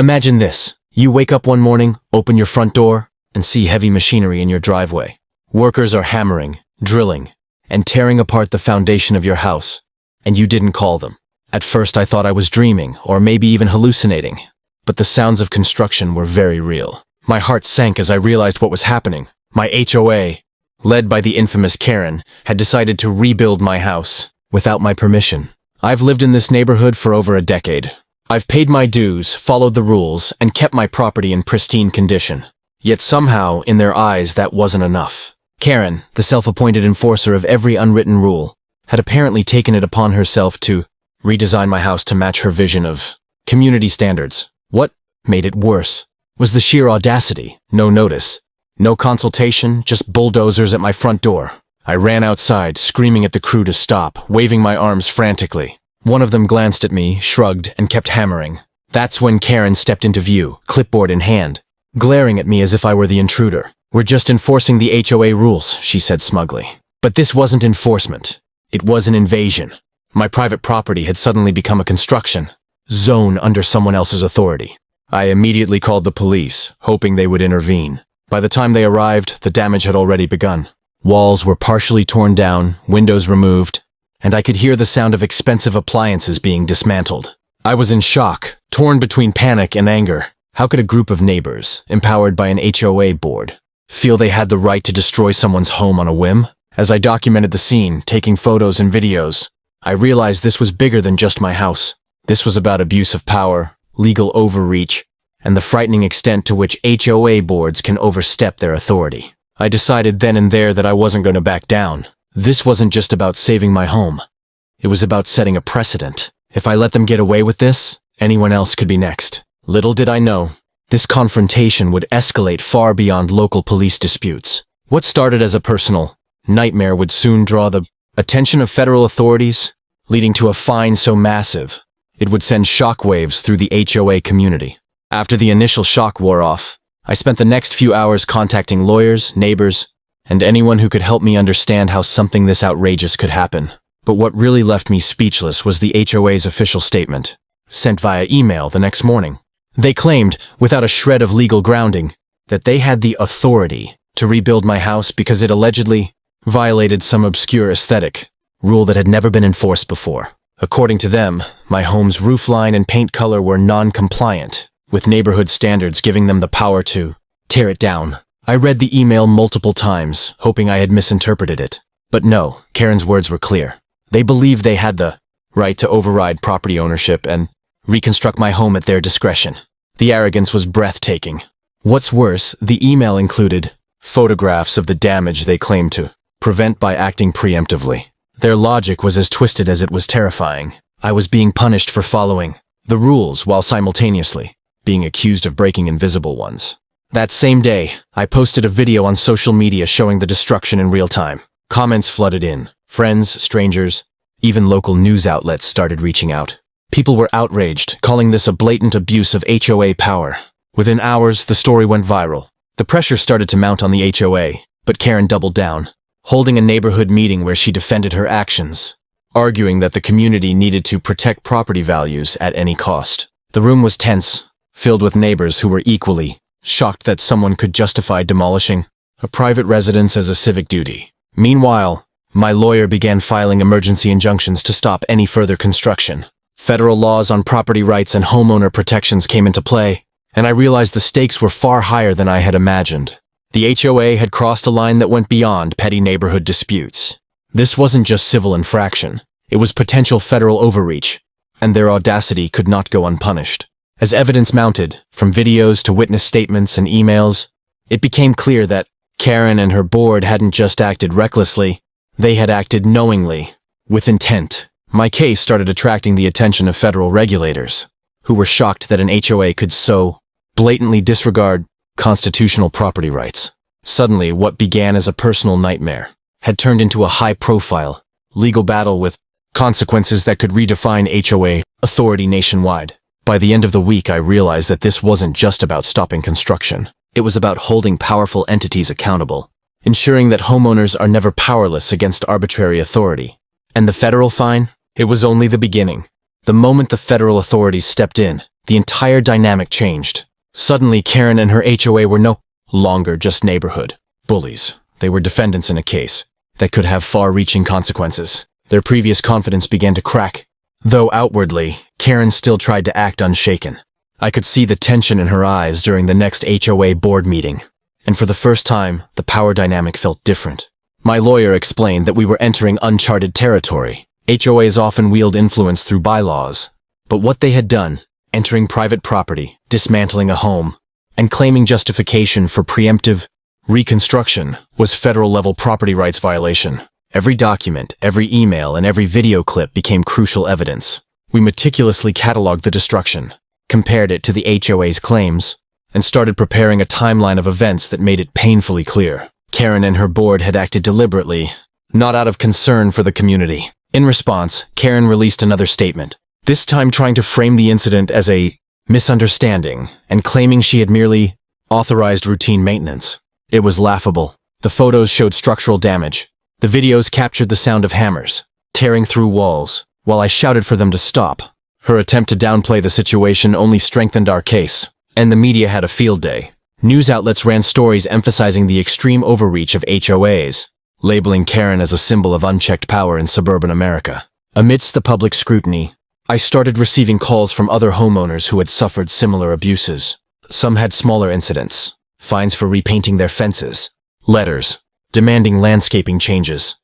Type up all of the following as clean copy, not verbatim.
Imagine this. You wake up one morning, open your front door, and see heavy machinery in your driveway. Workers are hammering, drilling, and tearing apart the foundation of your house, and you didn't call them. At first I thought I was dreaming, or maybe even hallucinating, but the sounds of construction were very real. My heart sank as I realized what was happening. My HOA, led by the infamous Karen, had decided to rebuild my house, without my permission. I've lived in this neighborhood for over a decade. I've paid my dues, followed the rules, and kept my property in pristine condition. Yet somehow, in their eyes, that wasn't enough. Karen, the self-appointed enforcer of every unwritten rule, had apparently taken it upon herself to redesign my house to match her vision of community standards. What made it worse was the sheer audacity. No notice, no consultation, just bulldozers at my front door. I ran outside, screaming at the crew to stop, waving my arms frantically. One of them glanced at me, shrugged, and kept hammering. That's when Karen stepped into view, clipboard in hand, glaring at me as if I were the intruder. "We're just enforcing the HOA rules," she said smugly. But this wasn't enforcement. It was an invasion. My private property had suddenly become a construction zone under someone else's authority. I immediately called the police, hoping they would intervene. By the time they arrived, the damage had already begun. Walls were partially torn down, windows removed, and I could hear the sound of expensive appliances being dismantled. I was in shock, torn between panic and anger. How could a group of neighbors, empowered by an HOA board, feel they had the right to destroy someone's home on a whim? As I documented the scene, taking photos and videos, I realized this was bigger than just my house. This was about abuse of power, legal overreach, and the frightening extent to which HOA boards can overstep their authority. I decided then and there that I wasn't going to back down. This wasn't just about saving my home. It was about setting a precedent. If I let them get away with this, anyone else could be next. Little did I know, this confrontation would escalate far beyond local police disputes. What started as a personal nightmare would soon draw the attention of federal authorities, leading to a fine so massive it would send shockwaves through the HOA community. After the initial shock wore off, I spent the next few hours contacting lawyers, neighbors, and anyone who could help me understand how something this outrageous could happen. But what really left me speechless was the HOA's official statement, sent via email the next morning. They claimed, without a shred of legal grounding, that they had the authority to rebuild my house because it allegedly violated some obscure aesthetic rule that had never been enforced before. According to them, my home's roofline and paint color were non-compliant, with neighborhood standards giving them the power to tear it down. I read the email multiple times, hoping I had misinterpreted it. But no, Karen's words were clear. They believed they had the right to override property ownership and reconstruct my home at their discretion. The arrogance was breathtaking. What's worse, the email included photographs of the damage they claimed to prevent by acting preemptively. Their logic was as twisted as it was terrifying. I was being punished for following the rules while simultaneously being accused of breaking invisible ones. That same day, I posted a video on social media showing the destruction in real time. Comments flooded in. Friends, strangers, even local news outlets started reaching out. People were outraged, calling this a blatant abuse of HOA power. Within hours, the story went viral. The pressure started to mount on the HOA, but Karen doubled down, holding a neighborhood meeting where she defended her actions, arguing that the community needed to protect property values at any cost. The room was tense, filled with neighbors who were equally shocked that someone could justify demolishing a private residence as a civic duty. Meanwhile, my lawyer began filing emergency injunctions to stop any further construction. Federal laws on property rights and homeowner protections came into play, and I realized the stakes were far higher than I had imagined. The HOA had crossed a line that went beyond petty neighborhood disputes. This wasn't just civil infraction. It was potential federal overreach, and their audacity could not go unpunished. As evidence mounted, from videos to witness statements and emails, it became clear that Karen and her board hadn't just acted recklessly, they had acted knowingly, with intent. My case started attracting the attention of federal regulators, who were shocked that an HOA could so blatantly disregard constitutional property rights. Suddenly, what began as a personal nightmare had turned into a high-profile legal battle with consequences that could redefine HOA authority nationwide. By the end of the week, I realized that this wasn't just about stopping construction. It was about holding powerful entities accountable, ensuring that homeowners are never powerless against arbitrary authority. And the federal fine? It was only the beginning. The moment the federal authorities stepped in, the entire dynamic changed. Suddenly, Karen and her HOA were no longer just neighborhood bullies. They were defendants in a case that could have far-reaching consequences. Their previous confidence began to crack. Though outwardly, Karen still tried to act unshaken. I could see the tension in her eyes during the next HOA board meeting. And for the first time, the power dynamic felt different. My lawyer explained that we were entering uncharted territory. HOAs often wield influence through bylaws. But what they had done, entering private property, dismantling a home, and claiming justification for preemptive reconstruction, was federal-level property rights violation. Every document, every email, and every video clip became crucial evidence. We meticulously cataloged the destruction, compared it to the HOA's claims, and started preparing a timeline of events that made it painfully clear. Karen and her board had acted deliberately, not out of concern for the community. In response, Karen released another statement, this time trying to frame the incident as a misunderstanding and claiming she had merely authorized routine maintenance. It was laughable. The photos showed structural damage. The videos captured the sound of hammers tearing through walls, while I shouted for them to stop. Her attempt to downplay the situation only strengthened our case, and the media had a field day. News outlets ran stories emphasizing the extreme overreach of HOAs, labeling Karen as a symbol of unchecked power in suburban America. Amidst the public scrutiny, I started receiving calls from other homeowners who had suffered similar abuses. Some had smaller incidents, fines for repainting their fences, letters demanding landscaping changes,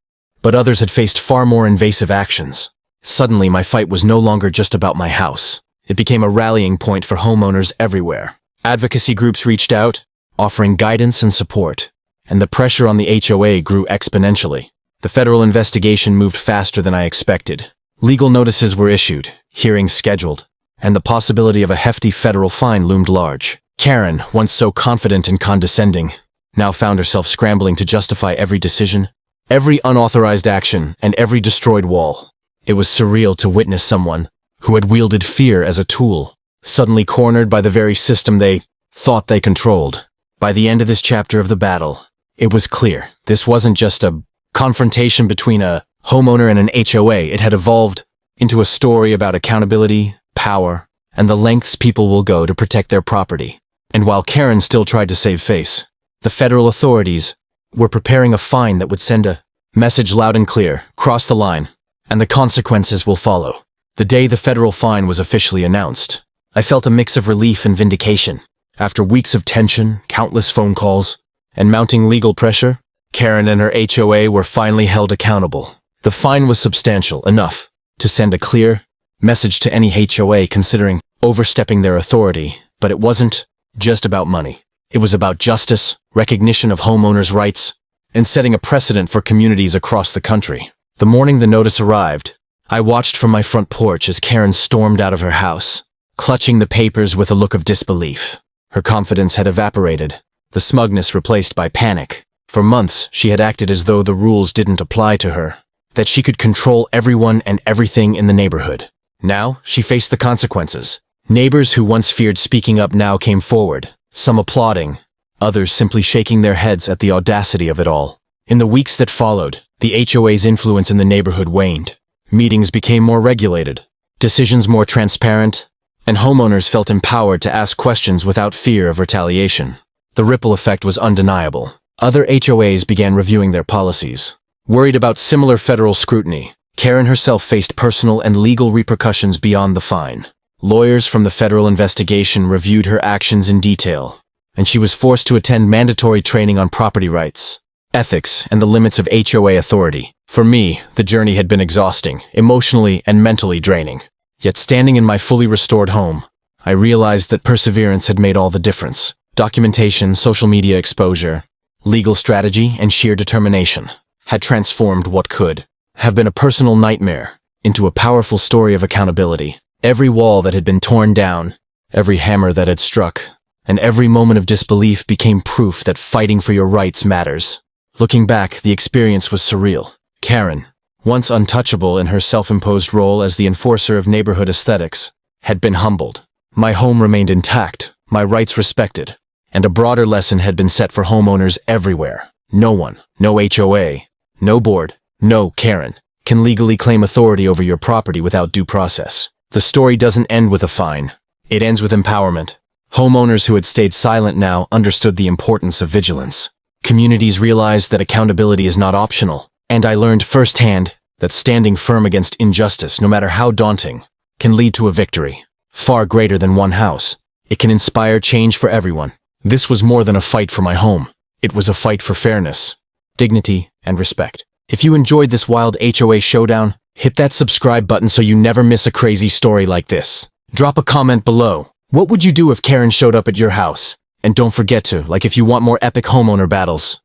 but others had faced far more invasive actions. Suddenly, my fight was no longer just about my house. It became a rallying point for homeowners everywhere. Advocacy groups reached out, offering guidance and support, and the pressure on the HOA grew exponentially. The federal investigation moved faster than I expected. Legal notices were issued, hearings scheduled, and the possibility of a hefty federal fine loomed large. Karen, once so confident and condescending, now found herself scrambling to justify every decision, every unauthorized action, and every destroyed wall. It was surreal to witness someone who had wielded fear as a tool, suddenly cornered by the very system they thought they controlled. By the end of this chapter of the battle, it was clear this wasn't just a confrontation between a homeowner and an HOA. It had evolved into a story about accountability, power, and the lengths people will go to protect their property. And while Karen still tried to save face, the federal authorities were preparing a fine that would send a message loud and clear: cross the line, and the consequences will follow. The day the federal fine was officially announced, I felt a mix of relief and vindication. After weeks of tension, countless phone calls, and mounting legal pressure, Karen and her HOA were finally held accountable. The fine was substantial enough to send a clear message to any HOA considering overstepping their authority, but it wasn't just about money. It was about justice, recognition of homeowners' rights, and setting a precedent for communities across the country. The morning the notice arrived, I watched from my front porch as Karen stormed out of her house, clutching the papers with a look of disbelief. Her confidence had evaporated, the smugness replaced by panic. For months, she had acted as though the rules didn't apply to her, that she could control everyone and everything in the neighborhood. Now, she faced the consequences. Neighbors who once feared speaking up now came forward, some applauding, others simply shaking their heads at the audacity of it all. In the weeks that followed, the HOA's influence in the neighborhood waned. Meetings became more regulated, decisions more transparent, and homeowners felt empowered to ask questions without fear of retaliation. The ripple effect was undeniable. Other HOAs began reviewing their policies. Worried about similar federal scrutiny, Karen herself faced personal and legal repercussions beyond the fine. Lawyers from the federal investigation reviewed her actions in detail, and she was forced to attend mandatory training on property rights, ethics, and the limits of HOA authority. For me, the journey had been exhausting, emotionally and mentally draining. Yet standing in my fully restored home, I realized that perseverance had made all the difference. Documentation, social media exposure, legal strategy, and sheer determination had transformed what could have been a personal nightmare into a powerful story of accountability. Every wall that had been torn down, every hammer that had struck, and every moment of disbelief became proof that fighting for your rights matters. Looking back, the experience was surreal. Karen, once untouchable in her self-imposed role as the enforcer of neighborhood aesthetics, had been humbled. My home remained intact, my rights respected, and a broader lesson had been set for homeowners everywhere. No one, no HOA, no board, no Karen, can legally claim authority over your property without due process. The story doesn't end with a fine. It ends with empowerment. Homeowners who had stayed silent now understood the importance of vigilance. Communities realized that accountability is not optional, and I learned firsthand that standing firm against injustice, no matter how daunting, can lead to a victory, far greater than one house. It can inspire change for everyone. This was more than a fight for my home. It was a fight for fairness, dignity, and respect. If you enjoyed this wild HOA showdown, hit that subscribe button so you never miss a crazy story like this. Drop a comment below. What would you do if Karen showed up at your house? And don't forget to like if you want more epic homeowner battles.